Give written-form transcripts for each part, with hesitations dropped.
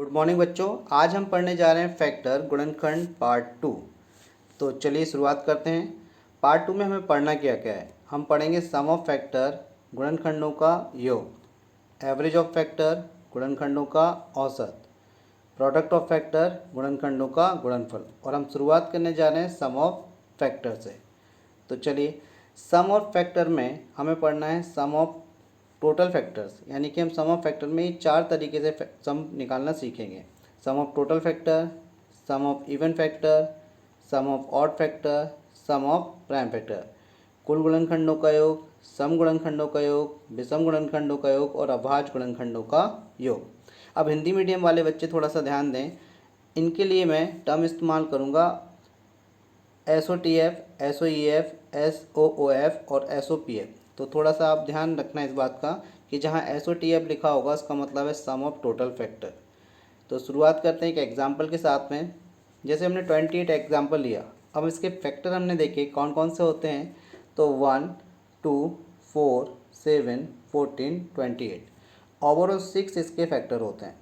Good morning बच्चों। आज हम पढ़ने जा रहे हैं फैक्टर गुणनखंड पार्ट 2। तो चलिए शुरुआत करते हैं। पार्ट 2 में हमें पढ़ना क्या क्या है। हम पढ़ेंगे सम ऑफ फैक्टर, गुणनखंडों का योग, एवरेज ऑफ फैक्टर, गुणनखंडों का औसत, प्रोडक्ट ऑफ फैक्टर, गुणनखंडों का गुणनफल। और हम शुरुआत करने जा रहे हैं सम ऑफ फैक्टर से। तो चलिए, सम ऑफ फैक्टर में हमें पढ़ना है सम ऑफ टोटल फैक्टर्स, यानी कि हम सम ऑफ फैक्टर में ये 4 तरीके से सम निकालना सीखेंगे। Sum of total factor, sum of even factor, sum of odd factor, sum of prime factor. कुल गुणनखंडों का योग, सम गुणनखंडों का योग, विषम गुणनखंडों का योग और अभाज्य गुणनखंडों का योग। अब हिंदी मीडियम वाले बच्चे थोड़ा सा ध्यान दें, इनके लिए मैं टर्म इस्तेमाल करूँगा SOTF, SOEF, SOOF और SOPF। तो थोड़ा सा आप ध्यान रखना इस बात का कि जहाँ SOTF लिखा होगा उसका मतलब है सम ऑफ टोटल फैक्टर। तो शुरुआत करते हैं एक एग्जांपल के साथ में। जैसे हमने 28 एग्जांपल लिया, अब इसके फैक्टर हमने देखे कौन कौन से होते हैं। तो 1, 2, 4, 7, 14, 28, ओवरऑल 6 इसके फैक्टर होते हैं।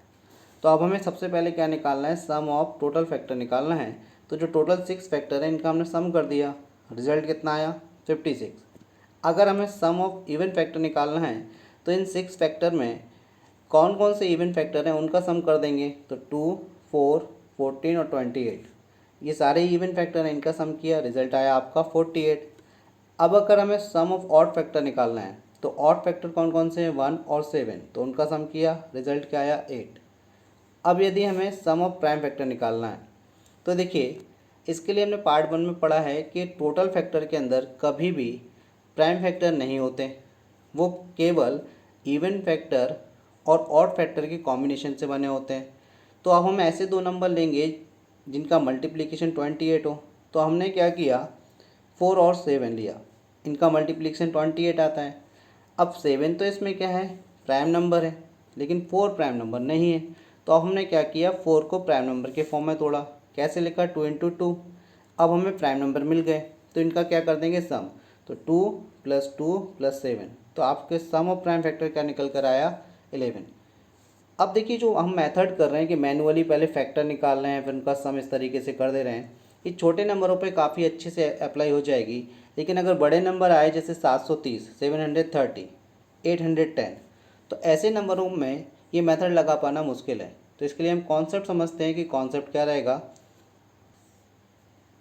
तो अब हमें सबसे पहले क्या निकालना है, सम ऑफ टोटल फैक्टर निकालना है। तो जो टोटल 6 फैक्टर है इनका हमने सम कर दिया, रिजल्ट कितना आया 56। अगर हमें सम ऑफ इवन फैक्टर निकालना है तो इन 6 फैक्टर में कौन कौन से इवन फैक्टर हैं उनका सम कर देंगे। तो 2, 4, 14 और 28, ये सारे इवन फैक्टर हैं, इनका सम किया, रिजल्ट आया आपका 48। अब अगर हमें सम ऑफ ऑड फैक्टर निकालना है तो ऑड फैक्टर कौन कौन से हैं, 1 और 7, तो उनका सम किया, रिजल्ट क्या आया 8। अब यदि हमें सम ऑफ प्राइम फैक्टर निकालना है तो देखिए, इसके लिए हमने पार्ट 1 में पढ़ा है कि टोटल फैक्टर के अंदर कभी भी प्राइम फैक्टर नहीं होते, वो केवल इवन फैक्टर और ऑड फैक्टर के कॉम्बिनेशन से बने होते हैं। तो अब हम ऐसे दो नंबर लेंगे जिनका मल्टीप्लिकेशन 28 हो। तो हमने क्या किया, 4 और 7 लिया, इनका मल्टीप्लिकेशन 28 आता है। अब 7 तो इसमें क्या है, प्राइम नंबर है, लेकिन 4 प्राइम नंबर नहीं है। तो अब हमने क्या किया, 4 को प्राइम नंबर के फॉर्म में तोड़ा, कैसे लिखा, 2 इंटू 2। अब हमें प्राइम नंबर मिल गए तो इनका क्या कर देंगे, सम। तो 2 + 2 + 7, तो आपके सम ऑफ प्राइम फैक्टर क्या निकल कर आया, 11। अब देखिए, जो हम मेथड कर रहे हैं कि मैनुअली पहले फैक्टर निकाल रहे हैं फिर उनका सम इस तरीके से कर दे रहे हैं, ये छोटे नंबरों पे काफ़ी अच्छे से अप्लाई हो जाएगी। लेकिन अगर बड़े नंबर आए जैसे 730, 730, 810, तो ऐसे नंबरों में ये मेथड लगा पाना मुश्किल है। तो इसके लिए हम कॉन्सेप्ट समझते हैं कि कॉन्सेप्ट क्या रहेगा।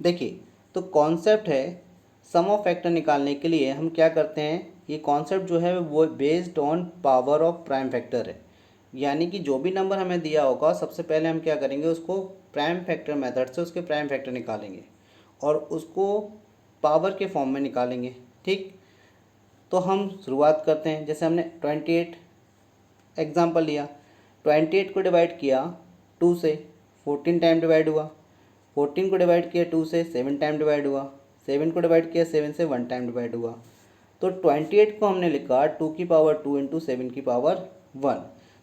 देखिए, तो कॉन्सेप्ट है सम ऑफ फैक्टर निकालने के लिए हम क्या करते हैं, ये कॉन्सेप्ट जो है वो based on power of prime factor है। यानी कि जो भी नंबर हमें दिया होगा सबसे पहले हम क्या करेंगे, उसको प्राइम फैक्टर मेथड से उसके प्राइम फैक्टर निकालेंगे और उसको पावर के फॉर्म में निकालेंगे। ठीक, तो हम शुरुआत करते हैं। जैसे हमने 28 एग्जाम्पल लिया, 28 को डिवाइड किया 2 से, 14 टाइम डिवाइड हुआ। 14 को डिवाइड किया 2 से, 7 टाइम डिवाइड हुआ। 7 को डिवाइड किया 7 से, 1 टाइम डिवाइड हुआ। तो 28 को हमने लिखा 2 की पावर 2 इंटू 7 की पावर 1।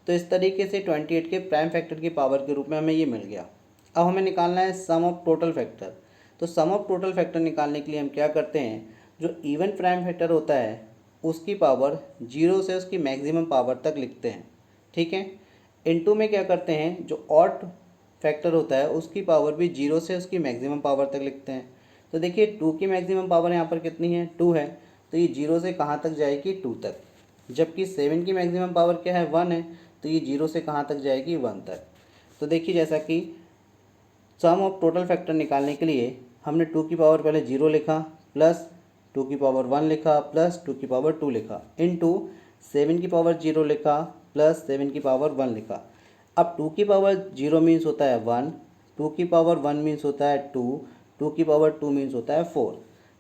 तो इस तरीके से 28 के प्राइम फैक्टर की पावर के रूप में हमें ये मिल गया। अब हमें निकालना है सम ऑफ टोटल फैक्टर। तो सम ऑफ टोटल फैक्टर निकालने के लिए हम क्या करते हैं, जो इवन प्राइम फैक्टर होता है उसकी पावर 0 से उसकी मैक्सिमम पावर तक लिखते हैं। ठीक है, इनटू में क्या करते हैं, जो ऑड फैक्टर होता है उसकी पावर भी 0 से उसकी मैक्सिमम पावर तक लिखते हैं। तो देखिए, 2 की मैक्सिमम पावर यहाँ पर कितनी है, 2 है, तो ये 0 से कहाँ तक जाएगी, 2 तक। जबकि 7 की मैक्सिमम पावर क्या है, 1 है, तो ये 0 से कहाँ तक जाएगी, 1 तक। तो देखिए, जैसा कि सम ऑफ टोटल फैक्टर निकालने के लिए हमने 2 की पावर पहले 0 लिखा, प्लस 2 की पावर 1 लिखा, प्लस 2 की पावर 2 लिखा, इनटू 7 की पावर 0 लिखा, प्लस 7 की पावर 1 लिखा। अब 2 की पावर 0 मीन्स होता है 1, 2 की पावर 1 मीन्स होता है 2, 2 की पावर 2 मीन्स होता है 4,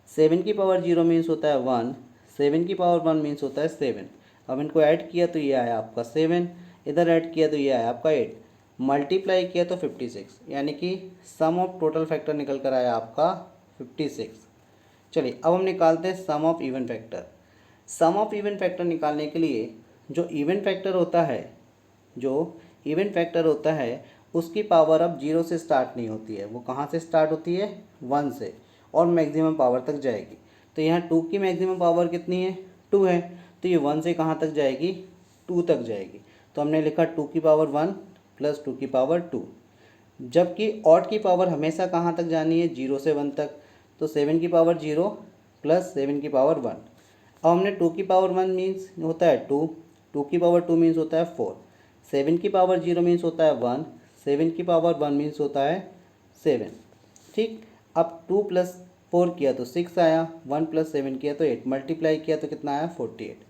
7 की पावर 0 मीन्स होता है 1, 7 की पावर 1 मीन्स होता है 7। अब इनको ऐड किया तो ये आया आपका 7, इधर ऐड किया तो ये आया आपका 8, मल्टीप्लाई किया तो 56, यानी कि सम ऑफ टोटल फैक्टर निकल कर आया आपका 56। चलिए, अब हम निकालते हैं sum of even factor. Sum of even factor निकालने के लिए जो इवन फैक्टर होता है, जो इवन फैक्टर होता है उसकी पावर अब 0 से स्टार्ट नहीं होती है, वो कहाँ से स्टार्ट होती है, 1 से, और मैक्सिमम पावर तक जाएगी। तो यहाँ 2 की मैक्सिमम पावर कितनी है, 2 है, तो ये 1 से कहाँ तक जाएगी, 2 तक जाएगी। तो हमने लिखा 2 की पावर 1 प्लस 2 की पावर 2। जबकि ऑड की पावर हमेशा कहाँ तक जानी है, 0 से 1 तक, तो 7 की पावर 0 प्लस 7 की पावर 1। अब हमने 2 की पावर 1 मीन्स होता है 2, 2 की पावर 2 मीन्स होता है 4, 7 की पावर 0 मीन्स होता है 1, 7 की पावर 1 मीन्स होता है 7। ठीक, अब 2 प्लस 4 किया तो 6 आया, 1 प्लस 7 किया तो 8, मल्टीप्लाई किया तो कितना आया 48।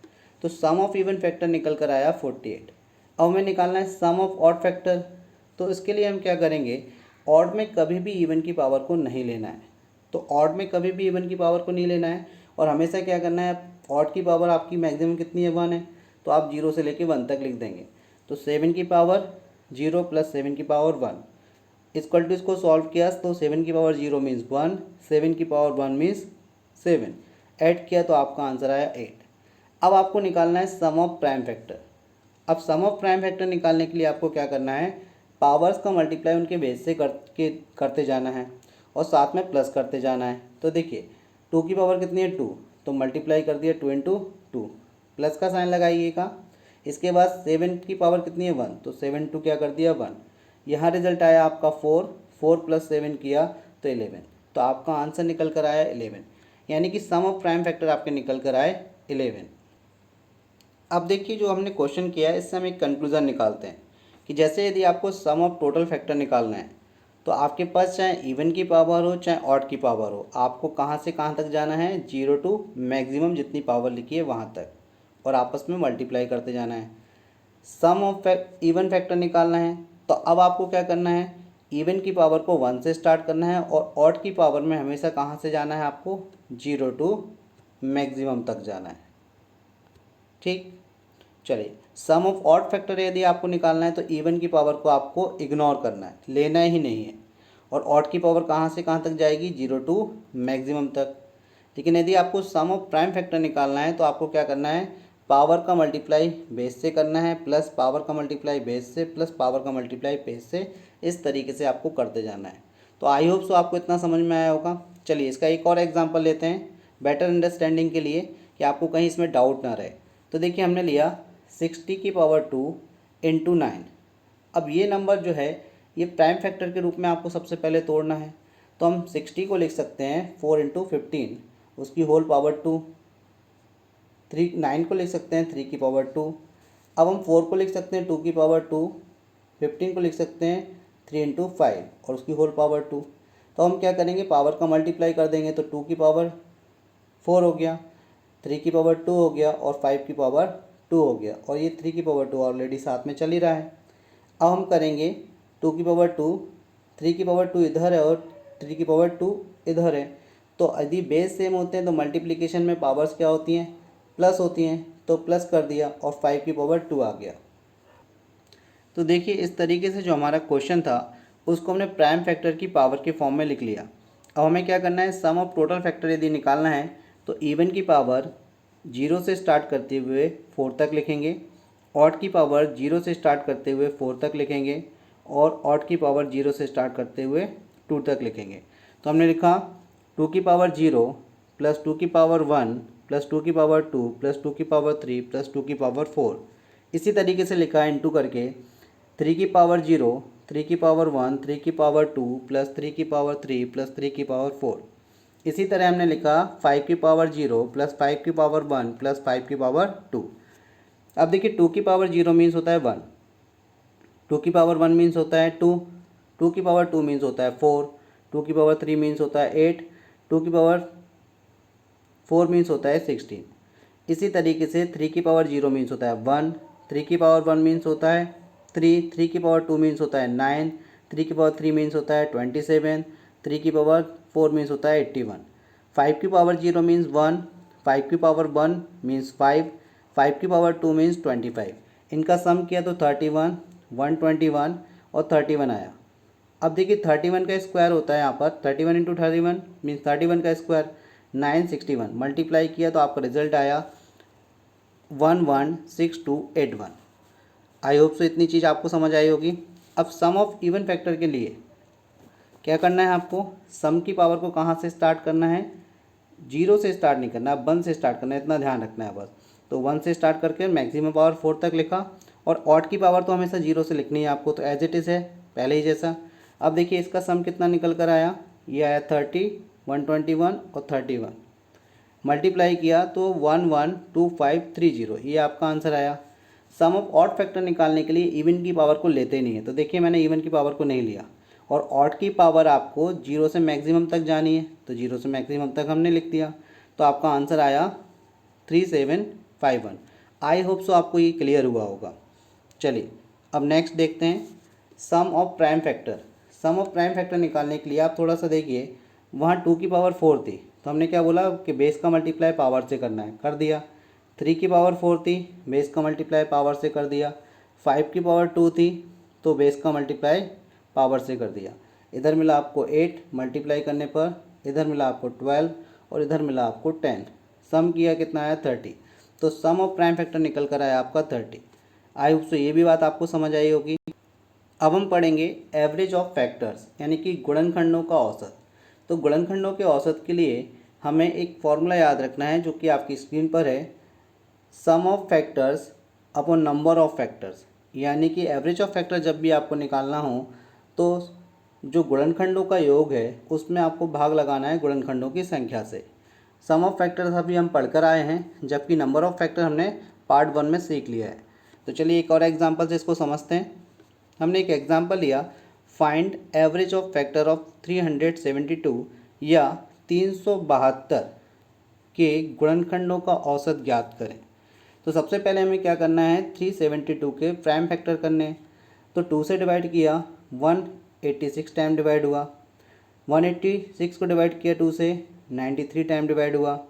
तो सम ऑफ इवन फैक्टर निकल कर आया 48। अब हमें निकालना है सम ऑफ ऑड फैक्टर। तो इसके लिए हम क्या करेंगे, ऑड में कभी भी इवन की पावर को नहीं लेना है। तो ऑड में कभी भी इवन की पावर को नहीं लेना है और हमेशा क्या करना है, ऑड की पावर आपकी मैक्सिमम कितनी है 1 है, तो आप 0 से लेके 1 तक लिख देंगे। तो 7 की पावर 0 प्लस 7 की पावर 1 इक्वल टू, इसको सॉल्व किया तो 7 की पावर 0 मीन्स 1, 7 की पावर 1 मीन्स 7, ऐड किया तो आपका आंसर आया 8। अब आपको निकालना है सम ऑफ प्राइम फैक्टर। अब सम ऑफ प्राइम फैक्टर निकालने के लिए आपको क्या करना है, पावर्स का मल्टीप्लाई उनके बेस से करते जाना है और साथ में प्लस करते जाना है। तो देखिए 2 की पावर कितनी है 2, तो मल्टीप्लाई कर दिया 2 इंटू 2, प्लस का साइन लगाइएगा। इसके बाद 7 की पावर कितनी है 1, तो 7 टू क्या कर दिया 1। यहाँ रिजल्ट आया आपका 4, 4 प्लस 7 किया तो 11, तो आपका आंसर निकल कर आया 11, यानी कि सम ऑफ प्राइम फैक्टर आपके निकल कर आए 11। अब देखिए जो हमने क्वेश्चन किया है इससे हम एक कंक्लूज़न निकालते हैं कि जैसे यदि आपको सम ऑफ टोटल फैक्टर निकालना है तो आपके पास चाहे इवन की पावर हो चाहे ऑड की पावर हो, आपको कहाँ से कहाँ तक जाना है, 0 टू मैक्सिमम जितनी पावर लिखी है वहाँ तक, और आपस में मल्टीप्लाई करते जाना है। सम ऑफ इवन फैक्टर निकालना है तो अब आपको क्या करना है, इवन की पावर को 1 से स्टार्ट करना है और ऑड की पावर में हमेशा कहाँ से जाना है, आपको 0 टू मैक्सिमम तक जाना है। ठीक, चलिए सम ऑफ ऑड फैक्टर यदि आपको निकालना है तो इवन की पावर को आपको इग्नोर करना है, लेना ही नहीं है, और ऑड की पावर कहाँ से कहाँ तक जाएगी, 0 टू मैक्सिमम तक। लेकिन यदि आपको सम ऑफ प्राइम फैक्टर निकालना है तो आपको क्या करना है, पावर का मल्टीप्लाई बेस से करना है, प्लस पावर का मल्टीप्लाई बेस से, प्लस पावर का मल्टीप्लाई बेस से, इस तरीके से आपको करते जाना है। तो आई होप सो आपको इतना समझ में आया होगा। चलिए इसका एक और एग्जांपल लेते हैं बेटर अंडरस्टैंडिंग के लिए, कि आपको कहीं इसमें डाउट ना रहे। तो देखिए हमने लिया 60 की पावर 2 इंटू 9। अब ये नंबर जो है ये प्राइम फैक्टर के रूप में आपको सबसे पहले तोड़ना है। तो हम 60 को लिख सकते हैं 4 इंटू 15, उसकी होल पावर 2। 9 को लिख सकते हैं 3 की पावर 2। अब हम 4 को लिख सकते हैं 2 की पावर 2, 15 को लिख सकते हैं 3 इंटू 5 और उसकी होल पावर 2। तो हम क्या करेंगे, पावर का मल्टीप्लाई कर देंगे तो 2 की पावर 4 हो गया, 3 की पावर 2 हो गया और 5 की पावर 2 हो गया, और ये 3 की पावर 2 ऑलरेडी साथ में चल ही रहा है। अब हम करेंगे 2 की पावर 2, 3 की पावर 2 इधर है और 3 की पावर 2 इधर है। तो यदि बेस सेम होते हैं तो मल्टीप्लिकेशन में पावर्स क्या होती हैं, प्लस होती हैं, तो प्लस कर दिया और 5 की पावर 2 आ गया। तो देखिए इस तरीके से जो हमारा क्वेश्चन था उसको हमने प्राइम फैक्टर की पावर के फॉर्म में लिख लिया। अब हमें क्या करना है, सम ऑफ टोटल फैक्टर यदि निकालना है तो इवन की पावर 0 से स्टार्ट करते हुए 4 तक लिखेंगे, ऑड की पावर 0 से स्टार्ट करते हुए 4 तक लिखेंगे, और ऑड की पावर 0 से स्टार्ट करते हुए 2 तक लिखेंगे। तो हमने लिखा 2 की पावर 0 प्लस 2 की पावर 1 प्लस 2 की पावर 2 प्लस 2 की पावर 3 प्लस 2 की पावर 4। इसी तरीके से लिखा इंटू करके 3 की पावर 0, 3 की पावर 1, 3 की पावर 2 प्लस 3 की पावर 3 प्लस 3 की पावर 4। इसी तरह हमने लिखा 5 की पावर 0 प्लस 5 की पावर 1 प्लस 5 की पावर 2। अब देखिए 2 की पावर 0 मीन्स होता है 1, 2 की पावर 1 मीन्स होता है 2, 2 की पावर 2 मीन्स होता है 4, 2 की पावर 3 मीन्स होता है 8, 2 की पावर 4 मीन्स होता है 16। इसी तरीके से 3 की पावर 0 मीन्स होता है 1, 3 की पावर 1 मीन्स होता है 3, 3 की पावर 2 मीन्स होता है 9, 3 की पावर 3 मीन्स होता है 27, 3 की पावर 4 मीन्स होता है 81, 5 की पावर 0 मीन्स 1, 5 की पावर 1 मीन्स 5, 5 की पावर 2 मीन्स 25। इनका सम किया तो 31, 121 और 31 आया। अब देखिए 31 का स्क्वायर होता है यहाँ पर, 31 इंटू 31 मीन्स 31 का स्क्वायर 961, मल्टीप्लाई किया तो आपका रिजल्ट आया 116281। आई होप सो इतनी चीज़ आपको समझ आई होगी। अब सम ऑफ इवन फैक्टर के लिए क्या करना है, आपको सम की पावर को कहाँ से स्टार्ट करना है, 0 से स्टार्ट नहीं करना है, 1 से स्टार्ट करना है, इतना ध्यान रखना है बस। तो 1 से स्टार्ट करके मैक्सिमम पावर 4 तक लिखा और ऑड की पावर तो हमेशा 0 से लिखनी है आपको, तो एज इट इज़ है पहले ही जैसा। अब देखिए इसका सम कितना निकल कर आया, ये आया 30, 121 और 31, मल्टीप्लाई किया तो 112530, ये आपका आंसर आया। सम ऑफ ऑड फैक्टर निकालने के लिए इवन की पावर को लेते नहीं है, तो देखिए मैंने इवन की पावर को नहीं लिया। और ऑड की पावर आपको 0 से मैक्सिमम तक जानी है, तो 0 से मैक्सिमम तक हमने लिख दिया, तो आपका आंसर आया 3751। आई होप सो आपको ये क्लियर हुआ होगा। चलिए अब नेक्स्ट देखते हैं sum of prime factor. Sum of prime factor निकालने के लिए आप थोड़ा सा देखिए, वहाँ 2 की पावर 4 थी, तो हमने क्या बोला कि बेस का मल्टीप्लाई पावर से करना है, कर दिया। 3 की पावर 4 थी, बेस का मल्टीप्लाई पावर से कर दिया। 5 की पावर 2 थी, तो बेस का मल्टीप्लाई पावर से कर दिया। इधर मिला आपको 8 मल्टीप्लाई करने पर, इधर मिला आपको 12 और इधर मिला आपको 10। सम किया कितना आया 30, तो सम ऑफ प्राइम फैक्टर निकल कर आया आपका 30। आई होप सो ये भी बात आपको समझ आई होगी। अब हम पढ़ेंगे एवरेज ऑफ फैक्टर्स, यानी कि गुणनखंडों का औसत। तो गुणनखंडों के औसत के लिए हमें एक फॉर्मूला याद रखना है जो कि आपकी स्क्रीन पर है, sum of factors upon number of factors. यानी कि एवरेज ऑफ फैक्टर जब भी आपको निकालना हो तो जो गुणनखंडों का योग है उसमें आपको भाग लगाना है गुणनखंडों की संख्या से। सम ऑफ फैक्टर्स अभी हम पढ़कर आए हैं, जबकि नंबर ऑफ फैक्टर हमने पार्ट 1 में सीख लिया है। तो चलिए एक और एग्जांपल से इसको समझते हैं। हमने एक एग्जांपल लिया, find average of factor of 372 या 372 के गुणनखंडों का औसत ज्ञात करें। तो सबसे पहले हमें क्या करना है, 372 के प्राइम फैक्टर करने हैं। तो 2 से डिवाइड किया, 186 टाइम डिवाइड हुआ। 186 को डिवाइड किया 2 से, 93 टाइम डिवाइड हुआ।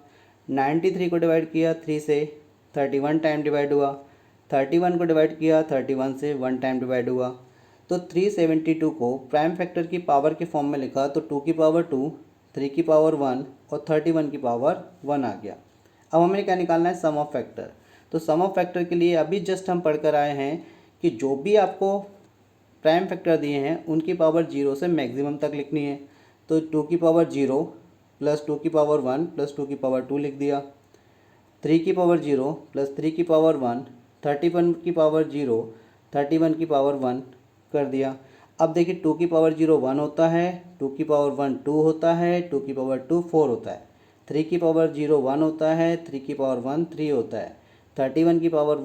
93 को डिवाइड किया 3 से, 31 टाइम डिवाइड हुआ। 31 को डिवाइड किया 31 से, 1 टाइम डिवाइड हुआ। तो 372 को प्राइम फैक्टर की पावर के फॉर्म में लिखा, तो 2 की पावर 2, 3 की पावर 1 और 31 की पावर 1 आ गया। अब हमें क्या निकालना है, सम ऑफ फैक्टर। तो सम ऑफ फैक्टर के लिए अभी जस्ट हम पढ़कर आए हैं कि जो भी आपको प्राइम फैक्टर दिए हैं उनकी पावर 0 से मैक्सिमम तक लिखनी है। तो 2 की पावर 0 प्लस 2 की पावर 1 प्लस 2 की पावर 2 लिख दिया। 3 की पावर 0 प्लस 3 की पावर 1, 31 की पावर 0, 31 की पावर 1 कर दिया। अब देखिए 2 की पावर 0 1 होता है, 2 की पावर 1 2 होता है, 2 की पावर 2 4 होता है। 3 की पावर 0 1 होता है, 3 की पावर 1 3 होता है। 31 की पावर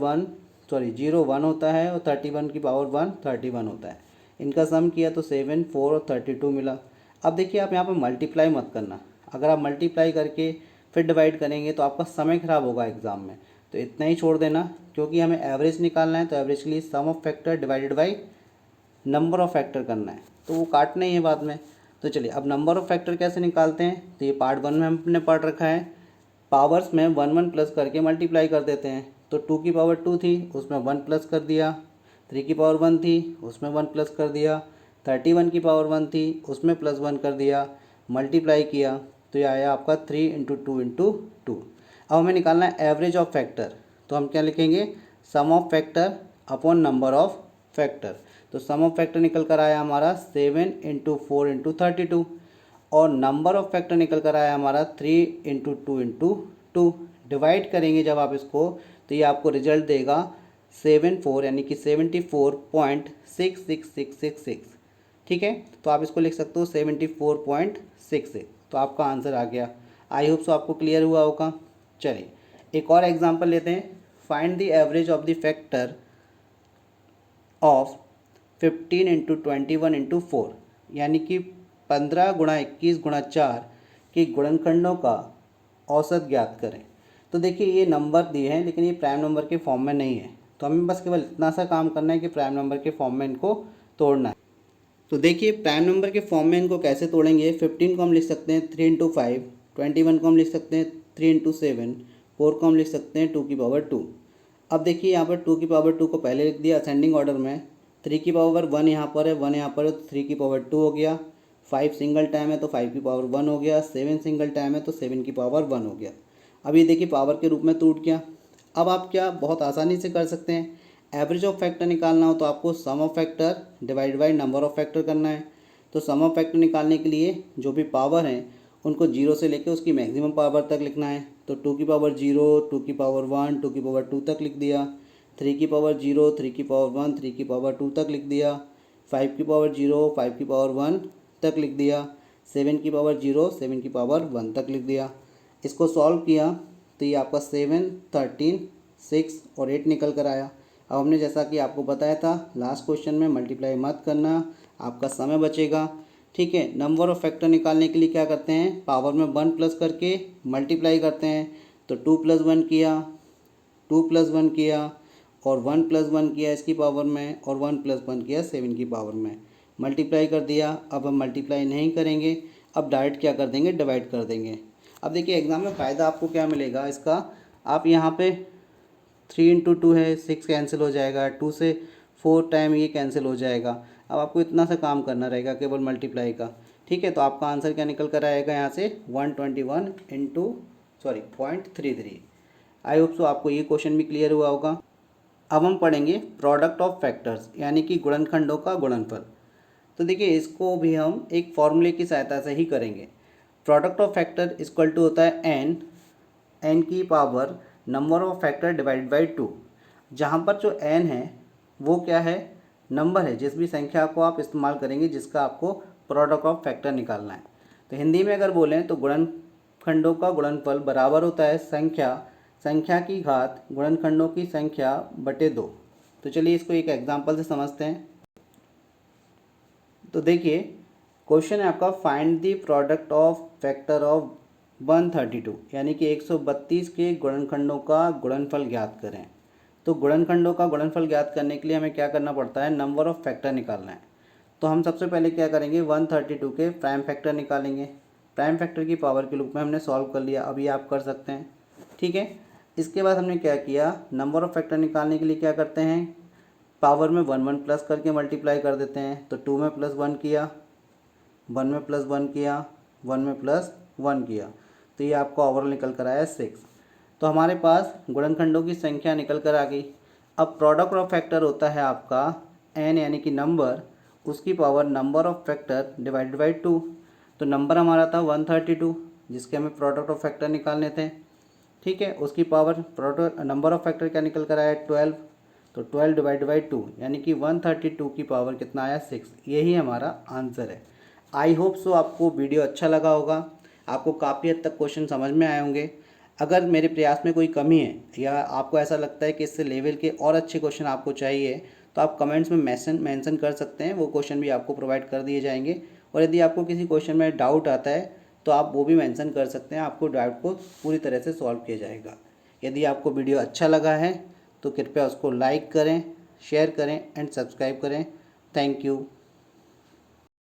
0 1 होता है और 31 की पावर 1 31 होता है। इनका सम किया तो 7 4 और 32 मिला। अब देखिए आप यहाँ पर मल्टीप्लाई मत करना, अगर आप मल्टीप्लाई करके फिर डिवाइड करेंगे तो आपका समय ख़राब होगा एग्ज़ाम में, तो इतना ही छोड़ देना, क्योंकि हमें एवरेज निकालना है। तो एवरेज के लिए sum of factor divided by number of factor करना है, तो वो काटना ही है बाद में। तो चलिए अब नंबर ऑफ फैक्टर कैसे निकालते हैं, तो ये पार्ट 1 में हमने पढ़ रखा है। पावर्स में 1 1 प्लस करके मल्टीप्लाई कर देते हैं। तो 2 की पावर 2 थी, उसमें 1 प्लस कर दिया। 3 की पावर 1 थी, उसमें 1 प्लस कर दिया। 31 की पावर 1 थी, उसमें प्लस 1 कर दिया, मल्टीप्लाई किया तो ये आया आपका 3 इंटू 2 इंटू 2। अब हमें निकालना है एवरेज ऑफ फैक्टर, तो हम क्या लिखेंगे, sum of factor upon number of factor. तो सम ऑफ फैक्टर निकल कर आया हमारा 7 इंटू 4 इंटू 32 और नंबर ऑफ फैक्टर निकल कर आया हमारा 3 इंटू 2 इंटू 2। डिवाइड करेंगे जब आप इसको तो ये आपको रिजल्ट देगा 74, यानी कि 74.66666। ठीक है, तो आप इसको लिख सकते हो 74.66, तो आपका आंसर आ गया। आई होप सो आपको क्लियर हुआ होगा। चलिए एक और एग्जांपल लेते हैं, find the average of the factor of 15 into 21 into 4, यानी कि 15 गुणा 21 गुणा 4 के गुणनखंडों का औसत ज्ञात करें। तो देखिए ये नंबर दिए हैं लेकिन ये प्राइम नंबर के फॉर्म में नहीं है, तो हमें बस केवल इतना सा काम करना है कि प्राइम नंबर के फॉर्म में इनको तोड़ना है। तो देखिए प्राइम नंबर के फॉर्म में इनको कैसे तोड़ेंगे, 15 को हम लिख सकते हैं 3 इंटू 5, 21 को हम लिख सकते हैं 3 इंटू 7, 4 को हम लिख सकते हैं 2 की पावर 2। अब देखिए यहाँ पर 2 की पावर 2 को पहले लिख दिया असेंडिंग ऑर्डर में, 3 की पावर 1 यहाँ पर है, 1 यहाँ पर है, तो 3 की पावर 2 हो गया। 5 सिंगल टाइम है तो 5 की पावर 1 हो गया। 7 सिंगल टाइम है तो 7 की पावर 1 हो गया। अब ये देखिए पावर के रूप में टूट गया। अब आप क्या बहुत आसानी से कर सकते हैं, एवरेज ऑफ फैक्टर निकालना हो तो आपको sum of factor divide by number of factor करना है। तो सम ऑफ फैक्टर निकालने के लिए जो भी पावर हैं उनको 0 से लेकर उसकी मैक्सिमम पावर तक लिखना है। तो 2 की पावर 0, 2 की पावर 1, 2 की पावर 2 तक लिख दिया। 3 की पावर 0, 3 की पावर 1, 3 की पावर 2 तक लिख दिया, 5 की पावर 0, 5 की पावर 1 तक लिख दिया, 7 की पावर 0, 7 की पावर 1 तक लिख दिया। इसको सॉल्व किया तो ये आपका 7, 13, 6 और 8 निकल कर आया। अब हमने जैसा कि आपको बताया था लास्ट क्वेश्चन में मल्टीप्लाई मत करना, आपका समय बचेगा। ठीक है, नंबर ऑफ फैक्टर निकालने के लिए क्या करते हैं, पावर में 1 प्लस करके मल्टीप्लाई करते हैं। तो 2 + 1 किया, 2 + 1 किया और 1 + 1 किया इसकी पावर में, और 1 + 1 किया 7 की पावर में, मल्टीप्लाई कर दिया। अब हम मल्टीप्लाई नहीं करेंगे, अब डायरेक्ट क्या कर देंगे, डिवाइड कर देंगे। अब देखिए एग्ज़ाम में फ़ायदा आपको क्या मिलेगा इसका, आप यहाँ पे 3 × 2 है 6 कैंसिल हो जाएगा, 2 से 4 टाइम ये कैंसिल हो जाएगा। अब आपको इतना सा काम करना रहेगा केवल मल्टीप्लाई का। ठीक है, तो आपका आंसर क्या निकल कर आएगा यहाँ से 121 इंटू 0.33। आई होप सो आपको ये क्वेश्चन भी क्लियर हुआ होगा। अब हम पढ़ेंगे प्रोडक्ट ऑफ फैक्टर्स यानी कि गुणनखंडों का गुणनफल। तो देखिए इसको भी हम एक फॉर्मूले की सहायता से ही करेंगे। Product of factor equal to होता है एन की power number of factor divide by 2। जहाँ पर जो एन है वो क्या है, नंबर है, जिस भी संख्या को आप इस्तेमाल करेंगे जिसका आपको प्रोडक्ट ऑफ फैक्टर निकालना है। तो हिंदी में अगर बोलें तो गुणनखंडों का गुणनफल बराबर होता है संख्या की घात गुणनखंडों की संख्या बटे 2। तो चलिए इसको एक एग्जांपल से समझते हैं। तो देखिए क्वेश्चन है आपका, find the product of factor of 132 यानी कि 132 के गुणनखंडों का गुणनफल ज्ञात करें। तो गुणनखंडों का गुणनफल ज्ञात करने के लिए हमें क्या करना पड़ता है, नंबर ऑफ फैक्टर निकालना है। तो हम सबसे पहले क्या करेंगे, 132 के प्राइम फैक्टर निकालेंगे। प्राइम फैक्टर की पावर के रूप में हमने सॉल्व कर लिया, अभी आप कर सकते हैं। ठीक है, इसके बाद हमने क्या किया, नंबर ऑफ फैक्टर निकालने के लिए क्या करते हैं, पावर में 1 1 प्लस करके मल्टीप्लाई कर देते हैं। तो 2 में +1 किया, 1 में +1 किया, 1 में +1 किया, तो ये आपका ओवरऑल निकल कर आया 6। तो हमारे पास गुणनखंडों की संख्या निकल कर आ गई। अब प्रोडक्ट ऑफ फैक्टर होता है आपका n यानी कि नंबर, उसकी power number of factor divided by 2। तो नंबर हमारा था 132 जिसके हमें प्रोडक्ट ऑफ फैक्टर निकालने थे। ठीक है, उसकी power product number of factor क्या निकल कर आया 12। तो 12 डिवाइड बाई 2 यानी कि 132 की पावर कितना आया 6। यही हमारा आंसर है। आई होप सो आपको वीडियो अच्छा लगा होगा, आपको काफ़ी हद तक क्वेश्चन समझ में आए होंगे। अगर मेरे प्रयास में कोई कमी है या आपको ऐसा लगता है कि इससे लेवल के और अच्छे क्वेश्चन आपको चाहिए तो आप कमेंट्स में मेंशन कर सकते हैं, वो क्वेश्चन भी आपको प्रोवाइड कर दिए जाएंगे। और यदि आपको किसी क्वेश्चन में डाउट आता है तो आप वो भी मेंशन कर सकते हैं, आपको डाउट को पूरी तरह से सॉल्व किया जाएगा। यदि आपको वीडियो अच्छा लगा है तो कृपया उसको लाइक करें, शेयर करें एंड सब्सक्राइब करें। Thank you.